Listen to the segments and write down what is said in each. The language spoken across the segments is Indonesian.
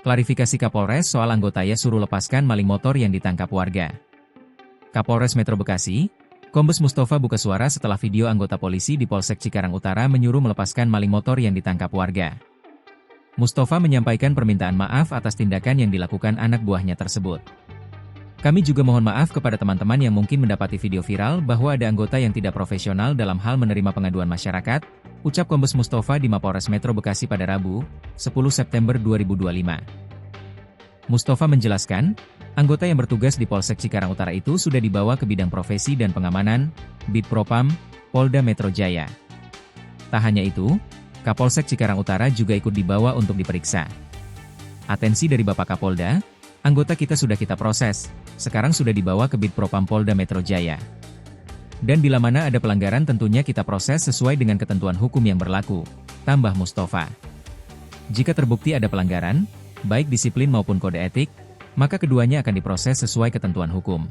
Klarifikasi Kapolres soal anggotanya suruh lepaskan maling motor yang ditangkap warga. Kapolres Metro Bekasi, Kombes Mustafa buka suara setelah video anggota polisi di Polsek Cikarang Utara menyuruh melepaskan maling motor yang ditangkap warga. Mustafa menyampaikan permintaan maaf atas tindakan yang dilakukan anak buahnya tersebut. Kami juga mohon maaf kepada teman-teman yang mungkin mendapati video viral bahwa ada anggota yang tidak profesional dalam hal menerima pengaduan masyarakat, ucap Kombes Mustafa di Mapolres Metro Bekasi pada Rabu, 10 September 2025. Mustafa menjelaskan, anggota yang bertugas di Polsek Cikarang Utara itu sudah dibawa ke bidang profesi dan pengamanan, Bid Propam, Polda Metro Jaya. Tak hanya itu, Kapolsek Cikarang Utara juga ikut dibawa untuk diperiksa. Atensi dari Bapak Kapolda, anggota kita sudah kita proses, sekarang sudah dibawa ke Bid Propam Polda Metro Jaya. Dan bila mana ada pelanggaran tentunya kita proses sesuai dengan ketentuan hukum yang berlaku, tambah Mustafa. Jika terbukti ada pelanggaran, baik disiplin maupun kode etik, maka keduanya akan diproses sesuai ketentuan hukum.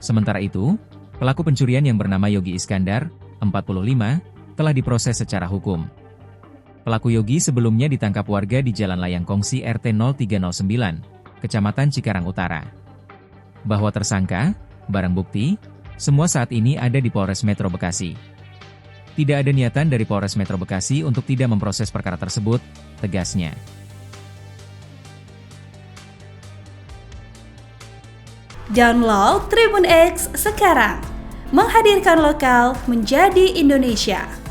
Sementara itu, pelaku pencurian yang bernama Yogi Iskandar, 45, telah diproses secara hukum. Pelaku Yogi sebelumnya ditangkap warga di Jalan Layang Kongsi RT 0309, Kecamatan Cikarang Utara. Bahwa tersangka, barang bukti, semua saat ini ada di Polres Metro Bekasi. Tidak ada niatan dari Polres Metro Bekasi untuk tidak memproses perkara tersebut, tegasnya. Download Tribun X sekarang, menghadirkan lokal menjadi Indonesia.